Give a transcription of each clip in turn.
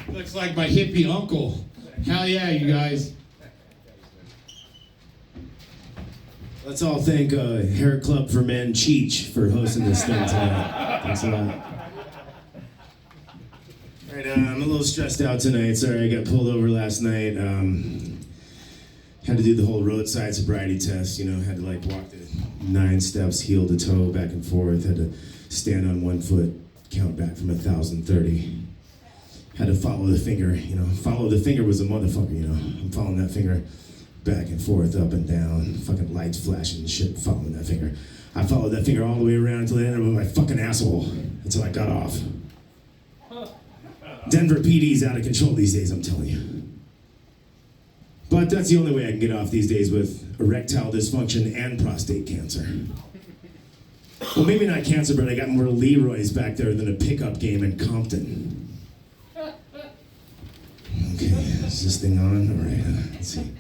Looks like my hippie uncle. Hell yeah, you guys. Let's all thank Hair Club for Men Cheech for hosting this thing tonight. Thanks a lot. All right, I'm a little stressed out tonight. Sorry, I got pulled over last night. Had to do the whole roadside sobriety test. You know, had to like walk the 9 steps, heel to toe, back and forth. Had to stand on 1 foot, count back from 1,030. Had to follow the finger. You know, follow the finger was a motherfucker. You know, I'm following that finger back and forth, up and down, fucking lights flashing and shit, following that finger. I followed that finger all the way around until it ended up with my fucking asshole, until I got off. Denver PD's out of control these days, I'm telling you. But that's the only way I can get off these days, with erectile dysfunction and prostate cancer. Well, maybe not cancer, but I got more Leroy's back there than a pickup game in Compton. Okay, is this thing on? All right, let's see.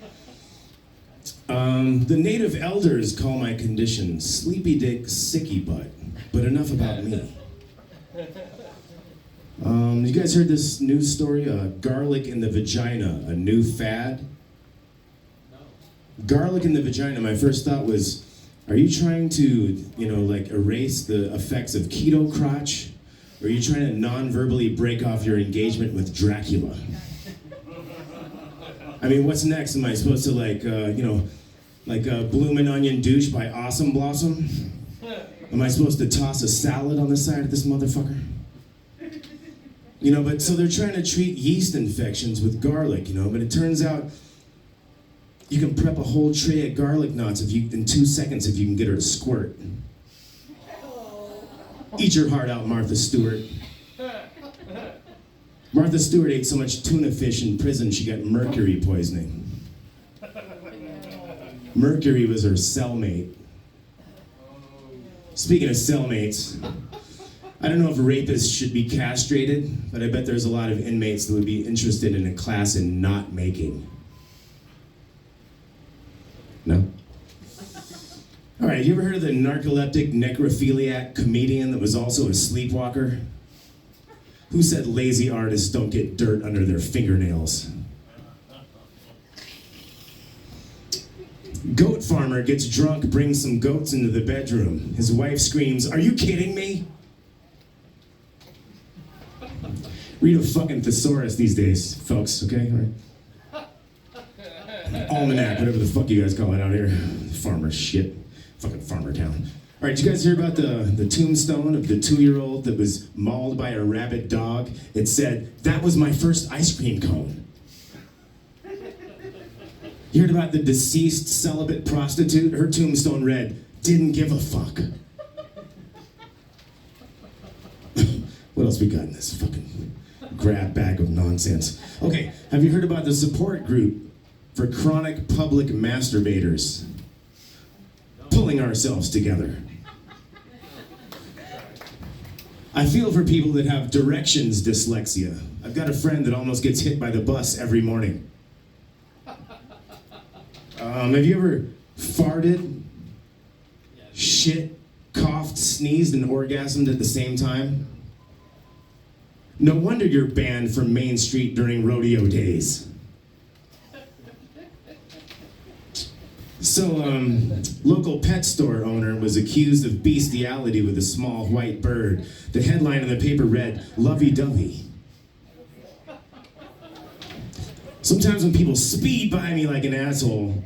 The native elders call my condition sleepy dick, sicky butt, but enough about me. You guys heard this news story? Garlic in the vagina, a new fad? No. Garlic in the vagina, my first thought was, are you trying to, you know, like erase the effects of keto crotch? Or are you trying to non-verbally break off your engagement with Dracula? I mean, what's next? Am I supposed to like, Bloomin' Onion Douche by Awesome Blossom? Am I supposed to toss a salad on the side of this motherfucker? You know, but so they're trying to treat yeast infections with garlic, you know, but it turns out you can prep a whole tray of garlic knots in 2 seconds if you can get her to squirt. Eat your heart out, Martha Stewart. Martha Stewart ate so much tuna fish in prison she got mercury poisoning. Mercury was her cellmate. Speaking of cellmates, I don't know if rapists should be castrated, but I bet there's a lot of inmates that would be interested in a class in knot making. No? All right, you ever heard of the narcoleptic necrophiliac comedian that was also a sleepwalker? Who said lazy artists don't get dirt under their fingernails? Goat farmer gets drunk, brings some goats into the bedroom. His wife screams, "Are you kidding me?" Read a fucking thesaurus these days, folks, okay? All right. Almanac, whatever the fuck you guys call it out here. Farmer shit. Fucking farmer town. All right, did you guys hear about the tombstone of the 2-year-old that was mauled by a rabid dog? It said, "That was my first ice cream cone." You heard about the deceased celibate prostitute? Her tombstone read, "Didn't give a fuck." What else we got in this fucking grab bag of nonsense? Okay, have you heard about the support group for chronic public masturbators? Pulling ourselves together. I feel for people that have directions dyslexia. I've got a friend that almost gets hit by the bus every morning. Have you ever farted, shit, coughed, sneezed, and orgasmed at the same time? No wonder you're banned from Main Street during rodeo days. So, local pet store owner was accused of bestiality with a small white bird. The headline in the paper read, "Lovey-dovey." Sometimes when people speed by me like an asshole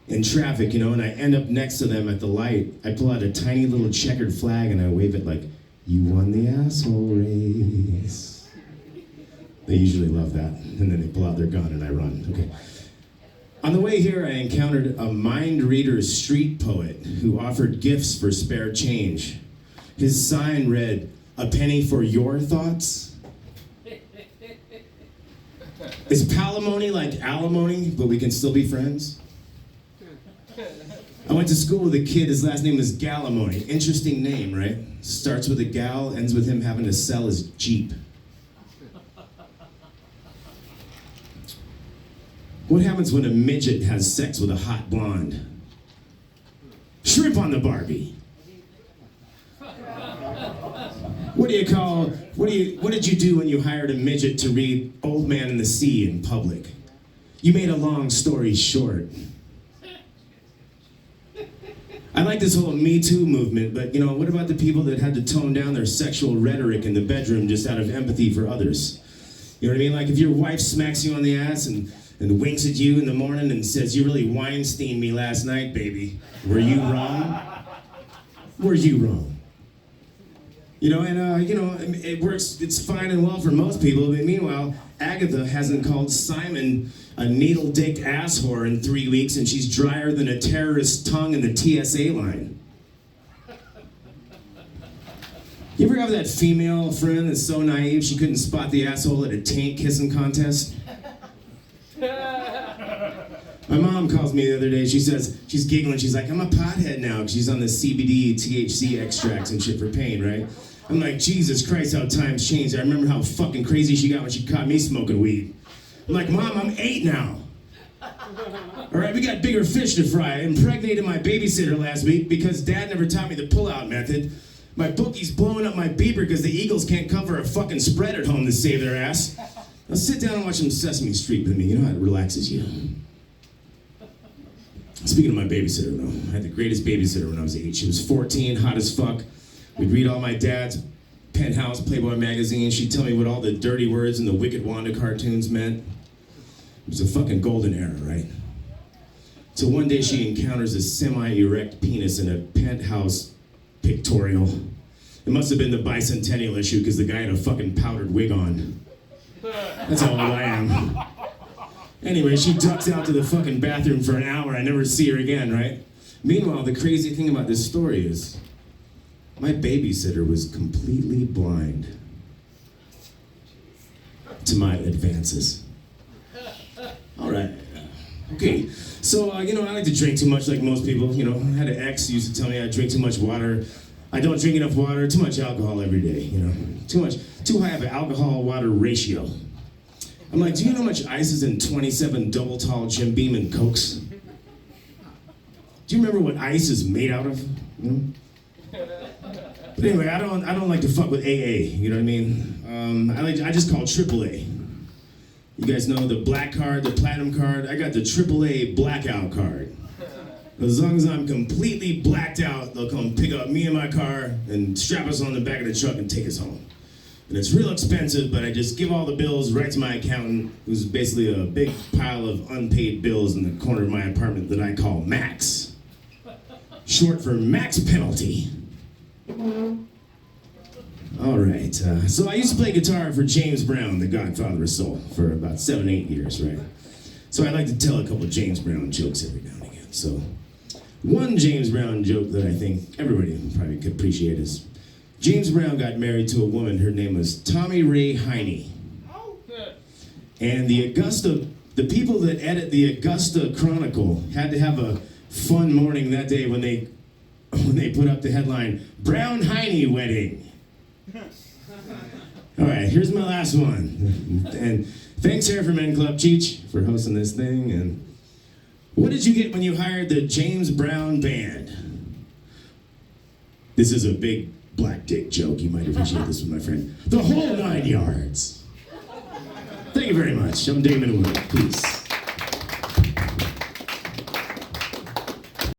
in traffic, you know, and I end up next to them at the light, I pull out a tiny little checkered flag and I wave it like, "You won the asshole race." They usually love that. And then they pull out their gun and I run. Okay. On the way here, I encountered a mind reader street poet who offered gifts for spare change. His sign read, "A penny for your thoughts." Is palimony like alimony, but we can still be friends? I went to school with a kid, his last name was Gallimony. Interesting name, right? Starts with a gal, ends with him having to sell his Jeep. What happens when a midget has sex with a hot blonde? Shrimp on the Barbie. What did you do when you hired a midget to read Old Man and the Sea in public? You made a long story short. I like this whole Me Too movement, but what about the people that had to tone down their sexual rhetoric in the bedroom just out of empathy for others? You know what I mean? Like if your wife smacks you on the ass and winks at you in the morning and says, "You really Weinstein me last night, baby. Were you wrong?" Were you wrong? It works, it's fine and well for most people, but meanwhile, Agatha hasn't called Simon a needle dick ass whore in 3 weeks, and she's drier than a terrorist's tongue in the TSA line. You ever have that female friend that's so naive she couldn't spot the asshole at a taint kissing contest? My mom calls me the other day, she says, she's giggling, she's like, "I'm a pothead now," 'cause she's on the CBD, THC extracts and shit for pain, right? I'm like, Jesus Christ, how times changed. I remember how fucking crazy she got when she caught me smoking weed. I'm like, "Mom, I'm 8 now. All right, we got bigger fish to fry. I impregnated my babysitter last week because Dad never taught me the pull-out method. My bookie's blowing up my beeper because the Eagles can't cover a fucking spread at home to save their ass. Now sit down and watch some Sesame Street with me. You know how it relaxes you." Speaking of my babysitter, though, I had the greatest babysitter when I was 8. She was 14, hot as fuck. We'd read all my dad's Penthouse Playboy magazine. She'd tell me what all the dirty words in the Wicked Wanda cartoons meant. It was a fucking golden era, right? So one day she encounters a semi-erect penis in a Penthouse pictorial. It must have been the bicentennial issue because the guy had a fucking powdered wig on. That's how old I am. Anyway, she ducks out to the fucking bathroom for an hour. I never see her again, right? Meanwhile, the crazy thing about this story is my babysitter was completely blind to my advances. All right. Okay. So, I like to drink too much like most people. I had an ex who used to tell me I drink too much water. I don't drink enough water, too much alcohol every day, Too high of an alcohol-water ratio. I'm like, "Do you know how much ice is in 27 double tall Jim Beam and Cokes? Do you remember what ice is made out of? But anyway, I don't like to fuck with AA, you know what I mean? I just call AAA. You guys know the black card, the platinum card? I got the AAA blackout card. As long as I'm completely blacked out, they'll come pick up me in my car and strap us on the back of the truck and take us home. And it's real expensive, but I just give all the bills right to my accountant, who's basically a big pile of unpaid bills in the corner of my apartment that I call Max. Short for max penalty. All right, so I used to play guitar for James Brown, the Godfather of Soul, for about 7-8 years, right? So I like to tell a couple of James Brown jokes every now and again. So one James Brown joke that I think everybody probably could appreciate is, James Brown got married to a woman, her name was Tommy Ray Heine. And the people that edit the Augusta Chronicle had to have a fun morning that day when they put up the headline, "Brown Heine Wedding." All right, here's my last one. And thanks, Hair for Men Club, Cheech, for hosting this thing. And what did you get when you hired the James Brown Band? This is a big black dick joke. You might appreciate this one, my friend. The whole 9 yards. Thank you very much. I'm Damon Wood. Peace.